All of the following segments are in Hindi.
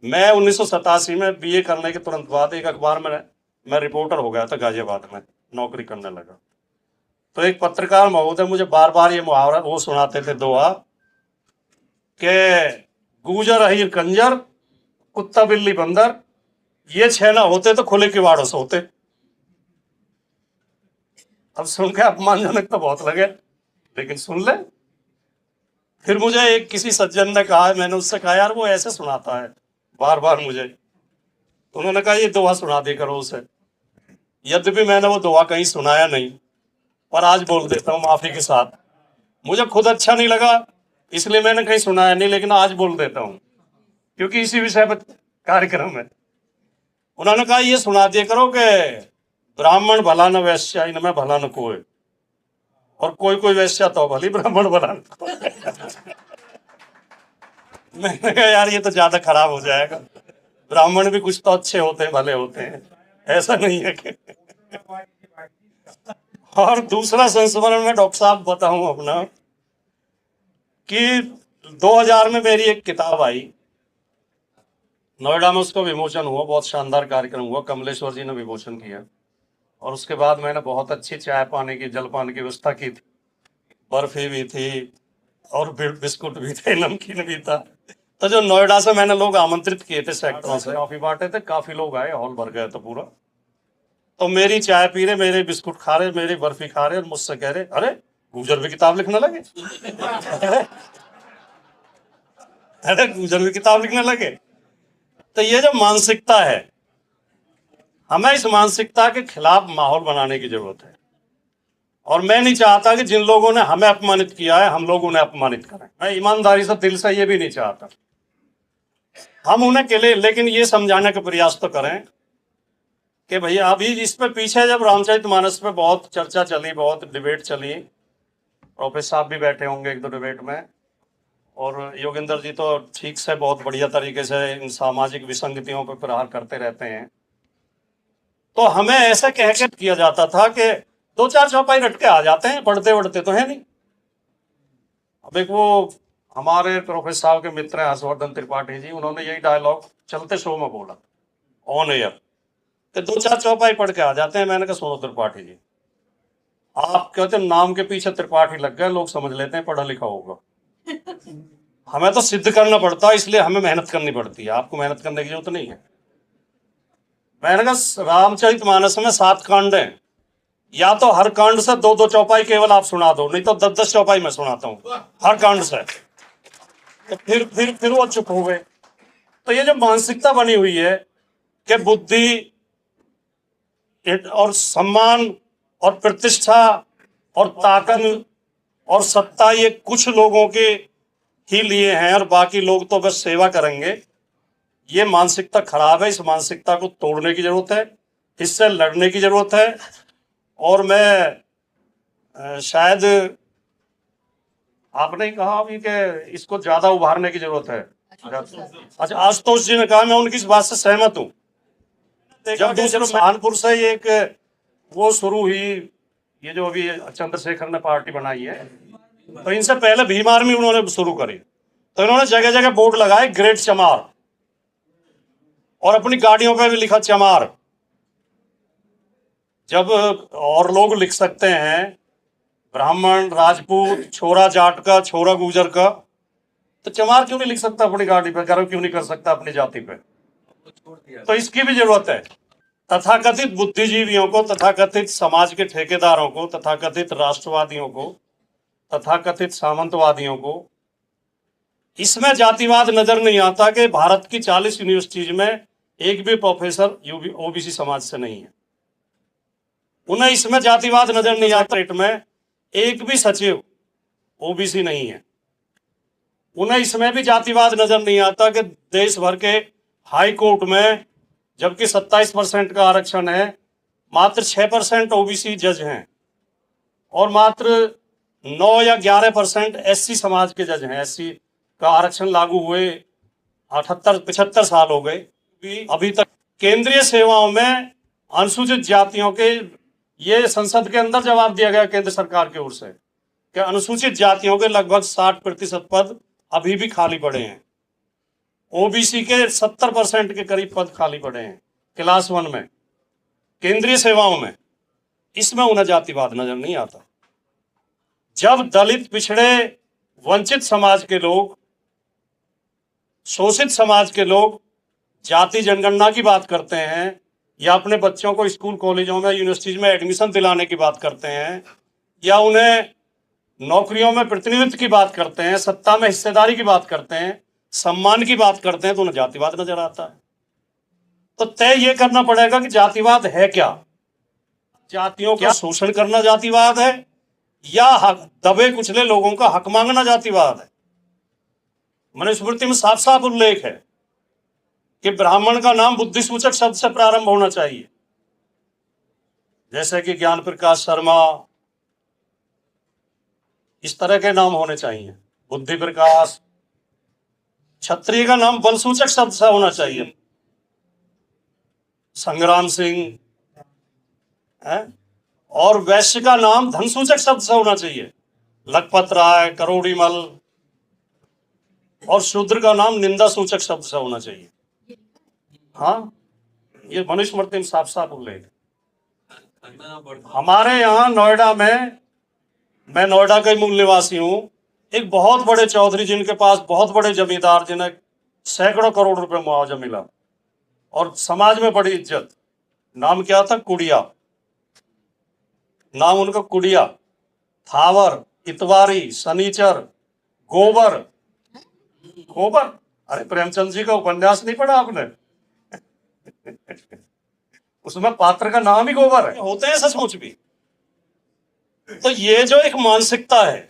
मैं 1987 में बीए करने के तुरंत बाद एक अखबार में मैं रिपोर्टर हो गया था, गाजियाबाद में नौकरी करने लगा। तो एक पत्रकार महोदय मुझे बार बार ये मुहावरा वो सुनाते थे, दोहा के गूजर अहीर कंजर कुत्ता बिल्ली बंदर, ये छह ना होते तो खुले किवाड़ों से होते। अब सुन के अपमानजनक तो बहुत लगे, लेकिन सुन ले। फिर मुझे एक किसी सज्जन ने कहा, मैंने उससे कहा यार वो ऐसे सुनाता है बार बार मुझे, तो उन्होंने कहा ये दोहा सुना दे करो उसे। यद्यपि मैंने वो दोहा कहीं सुनाया नहीं, पर आज बोल देता हूँ माफी के साथ। मुझे खुद अच्छा नहीं लगा इसलिए मैंने कहीं सुनाया नहीं, लेकिन आज बोल देता हूँ क्योंकि इसी विषय पर कार्यक्रम है। उन्होंने कहा ये सुना दिया करो कि ब्राह्मण भला न वैश्या, इनमें भला न कोई, और कोई कोई वैश्या तो भली, ब्राह्मण भला न कोई। मैंने कहा यार ये तो ज्यादा खराब हो जाएगा, ब्राह्मण भी कुछ तो अच्छे होते हैं, भले होते हैं, ऐसा नहीं है कि। और दूसरा संस्मरण में डॉक्टर साहब बताऊं अपना कि 2000 में मेरी एक किताब आई, नोएडा में उसका विमोचन हुआ, बहुत शानदार कार्यक्रम हुआ, कमलेश्वर जी ने विमोचन किया। और उसके बाद मैंने बहुत अच्छी चाय पानी की, जल पानी की व्यवस्था की थी, बर्फी भी थी और बिस्कुट भी थे, नमकीन भी था। तो जो नोएडा से मैंने लोग आमंत्रित किए थे सेक्टरों से, काफी बांटे थे, काफी लोग आए, हॉल भर गए तो पूरा। तो मेरी चाय पी रहे, मेरे बिस्कुट खा रहे, मेरी बर्फी खा रहे, और मुझसे कह रहे अरे गुजर भी किताब लिखने लगे। अरे गुजर भी किताब लिखने लगे। तो ये जो मानसिकता है, हमें इस मानसिकता के खिलाफ माहौल बनाने की जरूरत है। और मैं नहीं चाहता कि जिन लोगों ने हमें अपमानित किया है हम लोग उन्हें अपमानित करें। मैं ईमानदारी से दिल से ये भी नहीं चाहता। हम उन्हें के लिए लेकिन ये समझाने का प्रयास तो करें कि भैया अभी इस पे पीछे जब रामचरितमानस पे बहुत चर्चा चली, बहुत डिबेट चली, प्रोफेसर साहब भी बैठे होंगे एक दो डिबेट में, और योगेंद्र जी तो ठीक से बहुत बढ़िया तरीके से इन सामाजिक विसंगतियों पर प्रहार करते रहते हैं। तो हमें ऐसा कह के किया जाता था कि दो चार चौपाई रट के आ जाते हैं, पढ़ते वढ़ते तो है नहीं। अब एक वो हमारे प्रोफेसर साहब के मित्र हैं हर्षवर्धन त्रिपाठी जी, उन्होंने यही डायलॉग चलते शो में बोला ऑन एयर कि दो चार चौपाई पढ़ के आ जाते हैं। मैंने कहा सुनो त्रिपाठी जी, आप कहते नाम के पीछे त्रिपाठी लग गए, लोग समझ लेते हैं पढ़ा लिखा होगा। हमें तो सिद्ध करना पड़ता है, इसलिए हमें मेहनत करनी पड़ती है, आपको मेहनत करने की जरूरत नहीं है। मैंने कहा रामचरितमानस में 7 कांड हैं, या तो हर कांड से दो दो चौपाई केवल आप सुना दो, नहीं तो 10-10 चौपाई मैं सुनाता हूं हर कांड से। तो फिर वो चुप हो गए। तो ये जो मानसिकता बनी हुई है कि बुद्धि और सम्मान और प्रतिष्ठा और ताकत और सत्ता ये कुछ लोगों के ही लिए हैं और बाकी लोग तो बस सेवा करेंगे, ये मानसिकता खराब है। इस मानसिकता को तोड़ने की जरूरत है, इससे लड़ने की जरूरत है। और मैं शायद आपने ही कहा अभी कि इसको ज्यादा उभारने की जरूरत है। अच्छा, आशुतोष जी ने कहा, मैं उनकी इस बात से सहमत हूं। जब दूसरे कानपुर से एक वो शुरू हुई, ये जो अभी चंद्रशेखर ने पार्टी बनाई है, तो इनसे पहले भीम आर्मी उन्होंने शुरू करी। तो इन्होंने जगह जगह बोर्ड लगाए ग्रेट चमार, और अपनी गाड़ियों पे भी लिखा चमार। जब और लोग लिख सकते हैं ब्राह्मण, राजपूत, छोरा जाट का, छोरा गुजर का, तो चमार क्यों नहीं लिख सकता अपनी गाड़ी पे? गर्व क्यों नहीं कर सकता अपनी जाति पे? तो इसकी भी जरूरत है। तथाकथित बुद्धिजीवियों को, तथाकथित समाज के ठेकेदारों को, तथाकथित राष्ट्रवादियों को, तथाकथित सामंतवादियों को इसमें जातिवाद नजर नहीं आता कि भारत की 40 यूनिवर्सिटीज में एक भी प्रोफेसर ओबीसी समाज से नहीं है। उन्हें इसमें जातिवाद नजर नहीं आता। रेट में एक भी सचिव ओबीसी नहीं है। उन्हें इसमें भी जातिवाद नजर नहीं आता कि देश भर के हाई कोर्ट में जबकि 27% का आरक्षण है, मात्र 6% ओबीसी जज हैं और मात्र 9 या 11% एससी समाज के जज हैं। एससी का आरक्षण लागू हुए 78-75 साल हो गए, अभी तक केंद्रीय सेवाओं में अनुसूचित जातियों के, ये संसद के अंदर जवाब दिया गया केंद्र सरकार की ओर से कि अनुसूचित जातियों के लगभग 60% पद अभी भी खाली पड़े हैं। ओबीसी के 70% के करीब पद खाली पड़े हैं क्लास 1 में, केंद्रीय सेवाओं में। इसमें उन्हें जातिवाद नजर नहीं आता। जब दलित, पिछड़े, वंचित समाज के लोग, शोषित समाज के लोग जाति जनगणना की बात करते हैं या अपने बच्चों को स्कूल, कॉलेजों में, यूनिवर्सिटीज में एडमिशन दिलाने की बात करते हैं या उन्हें नौकरियों में प्रतिनिधित्व की बात करते हैं, सत्ता में हिस्सेदारी की बात करते हैं, सम्मान की बात करते हैं, तो उन्हें जातिवाद नजर आता है। तो तय ये करना पड़ेगा कि जातिवाद है क्या। जातियों का शोषण करना जातिवाद है या दबे कुचले लोगों का हक मांगना जातिवाद है। मनुस्मृति में साफ साफ उल्लेख है कि ब्राह्मण का नाम बुद्धि सूचक शब्द से प्रारंभ होना चाहिए, जैसे कि ज्ञान प्रकाश शर्मा, इस तरह के नाम होने चाहिए, बुद्धि प्रकाश। क्षत्रिय का नाम बल सूचक शब्द से होना चाहिए, संग्राम सिंह है। और वैश्य का नाम धन सूचक शब्द से होना चाहिए, लखपत राय, करोड़ीमल। और शूद्र का नाम निंदा सूचक शब्द से होना चाहिए। हाँ, ये मनुस्मृति में साफ साफ उल्लेख। हमारे यहाँ नोएडा में, मैं नोएडा का ही मूल निवासी हूं, एक बहुत बड़े चौधरी जिनके पास बहुत बड़े जमींदार, जिन्हें सैकड़ों करोड़ रुपए मुआवजा मिला और समाज में बड़ी इज्जत। नाम क्या था? कुड़िया। नाम उनका कुड़िया। थावर, इतवारी, शनिचर, गोबर। गोबर, अरे प्रेमचंद जी का उपन्यास नहीं पढ़ा आपने? उसमें पात्र का नाम ही गोबर है। होते हैं सचमुच भी। तो ये जो एक मानसिकता है,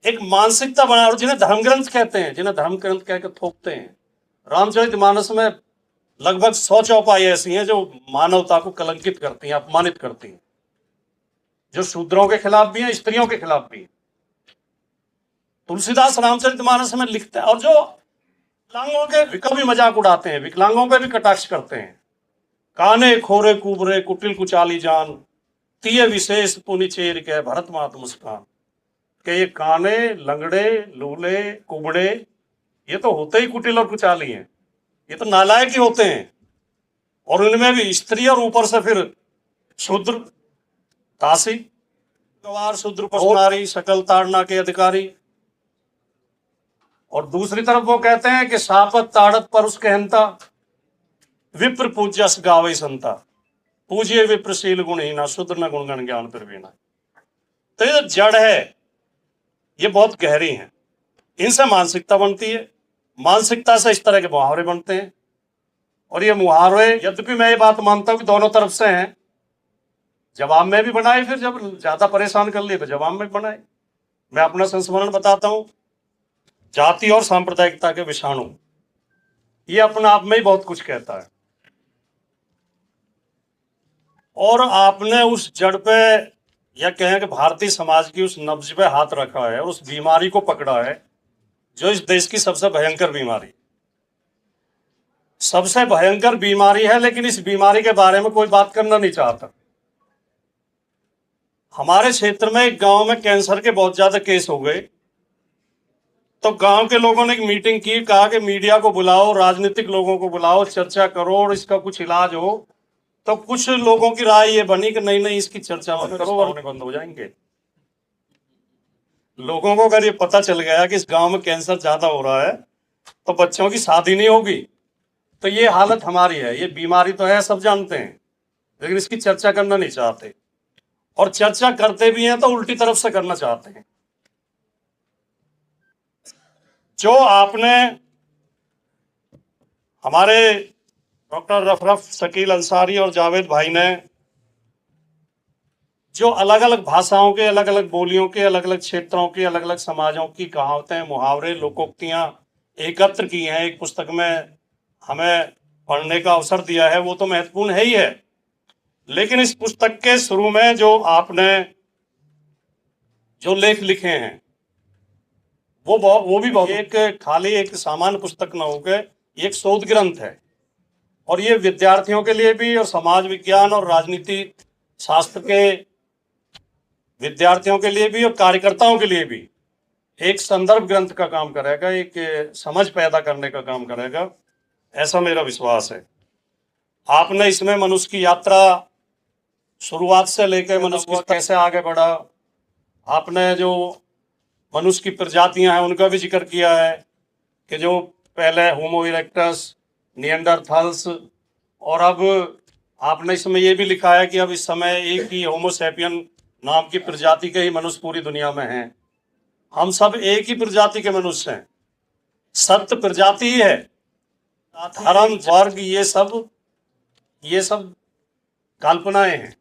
एक मानसिकता बना, और जिन्हें धर्म ग्रंथ कहते हैं, जिन्हें धर्म ग्रंथ कहकर थोपते हैं। रामचरितमानस में लगभग 100 चौपाई ऐसी हैं जो मानवता को कलंकित करती हैं, अपमानित करती हैं, जो शूद्रों के खिलाफ भी हैं, स्त्रियों के खिलाफ भी हैं। तुलसीदास रामचरितमानस में लिखते हैं। और जो विकलांगों के का भी मजाक उड़ाते हैं, विकलांगों पे भी कटाक्ष करते हैं। काने खोरे कुबरे कुटिल कुचाली जान, तिये विशेष पुनि चेर के भरत मात मुस्कान। के ये काने, लंगड़े, लूले, कुबड़े, ये तो होते ही कुटिल और कुचाली हैं, ये तो नालायक ही होते हैं। और उनमें भी स्त्री, और ऊपर से फिर शूद्र, दासी, गवार, शूद्र, पशुनारी, सकल ताड़ना के अधिकारी। और दूसरी तरफ वो कहते हैं कि सापत ताड़त पर उसके हंता, विप्र पूज्यस गावे संता, पूज्य विप्रशील गुणहीना, शूद्र न गुणगण ज्ञान प्रवीणा। तो ये जो जड़ है, ये बहुत गहरी है। इनसे मानसिकता बनती है, मानसिकता से इस तरह के मुहावरे बनते हैं। और ये मुहावरे, यद्यपि मैं ये बात मानता हूं कि दोनों तरफ से हैं, जवाब में भी बनाए, फिर जब ज्यादा परेशान कर लिए तो जवाब में बनाए। मैं अपना संस्मरण बताता हूं। जाति और सांप्रदायिकता के विषाणु, ये अपने आप में ही बहुत कुछ कहता है। और आपने उस जड़ पे, या कहें कि भारतीय समाज की उस नब्ज पे हाथ रखा है और उस बीमारी को पकड़ा है, जो इस देश की सबसे भयंकर बीमारी, सबसे भयंकर बीमारी है। लेकिन इस बीमारी के बारे में कोई बात करना नहीं चाहता। हमारे क्षेत्र में एक गांव में कैंसर के बहुत ज्यादा केस हो गए, तो गांव के लोगों ने एक मीटिंग की, कहा कि मीडिया को बुलाओ, राजनीतिक लोगों को बुलाओ, चर्चा करो और इसका कुछ इलाज हो। तो कुछ लोगों की राय ये बनी कि नहीं नहीं, इसकी चर्चा मत करो, वरना बंद हो जाएंगे। लोगों को अगर ये पता चल गया कि इस गांव में कैंसर ज्यादा हो रहा है तो बच्चों की शादी नहीं होगी। तो ये हालत हमारी है। ये बीमारी तो है, सब जानते हैं, लेकिन इसकी चर्चा करना नहीं चाहते। और चर्चा करते भी हैं तो उल्टी तरफ से करना चाहते हैं। जो आपने हमारे डॉक्टर रफरफ, शकील अंसारी और जावेद भाई ने जो अलग अलग भाषाओं के, अलग अलग बोलियों के, अलग अलग क्षेत्रों के, अलग अलग समाजों की कहावतें, मुहावरे, लोकोक्तियां एकत्र की हैं, एक पुस्तक में हमें पढ़ने का अवसर दिया है, वो तो महत्वपूर्ण है ही है। लेकिन इस पुस्तक के शुरू में जो आपने जो लेख लिखे हैं, वो भी बहुत, एक खाली एक सामान्य पुस्तक न होकर एक शोध ग्रंथ है। और ये विद्यार्थियों के लिए भी, और समाज विज्ञान और राजनीति शास्त्र के विद्यार्थियों के लिए भी, और कार्यकर्ताओं के लिए भी एक संदर्भ ग्रंथ का काम करेगा, एक समझ पैदा करने का काम करेगा, ऐसा मेरा विश्वास है। आपने इसमें मनुष्य की यात्रा शुरुआत से लेकर मनुष्य कैसे आगे बढ़ा, आपने जो मनुष्य की प्रजातियां हैं उनका भी जिक्र किया है कि जो पहले होमो इरेक्टस, निएंडरथाल्स, और अब आपने इसमें यह भी लिखा है कि अब इस समय एक ही होमो सैपियन नाम की प्रजाति के ही मनुष्य पूरी दुनिया में हैं। हम सब एक ही प्रजाति के मनुष्य हैं, सत्य प्रजाति ही है। धर्म, वर्ग, ये सब काल्पनाएं हैं,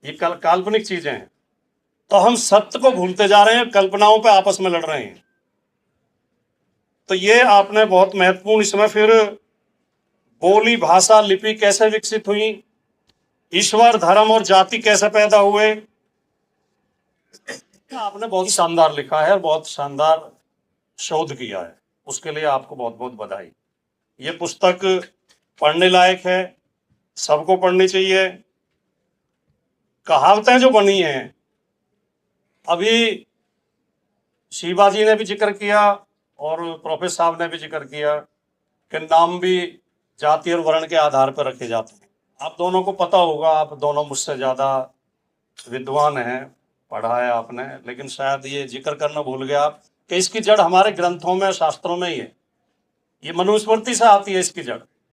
ये काल्पनिक चीजें हैं। तो हम सत्य को भूलते जा रहे हैं, कल्पनाओं पे आपस में लड़ रहे हैं। तो ये आपने बहुत महत्वपूर्ण, इसमें फिर बोली, भाषा, लिपि कैसे विकसित हुई, ईश्वर, धर्म और जाति कैसे पैदा हुए, आपने बहुत शानदार लिखा है, बहुत शानदार शोध किया है। उसके लिए आपको बहुत बहुत बधाई। ये पुस्तक पढ़ने लायक है, सबको पढ़नी चाहिए। कहावतें जो बनी हैं, अभी शिवाजी ने भी जिक्र किया और प्रोफेसर साहब ने भी जिक्र किया कि नाम भी जाति और वर्ण के आधार पर रखे जाते हैं। आप दोनों को पता होगा, आप दोनों मुझसे ज़्यादा विद्वान हैं, पढ़ा है आपने, लेकिन शायद ये जिक्र करना भूल गया आप कि इसकी जड़ हमारे ग्रंथों में, शास्त्रों में ही है। ये मनुस्मृति से आती है इसकी जड़।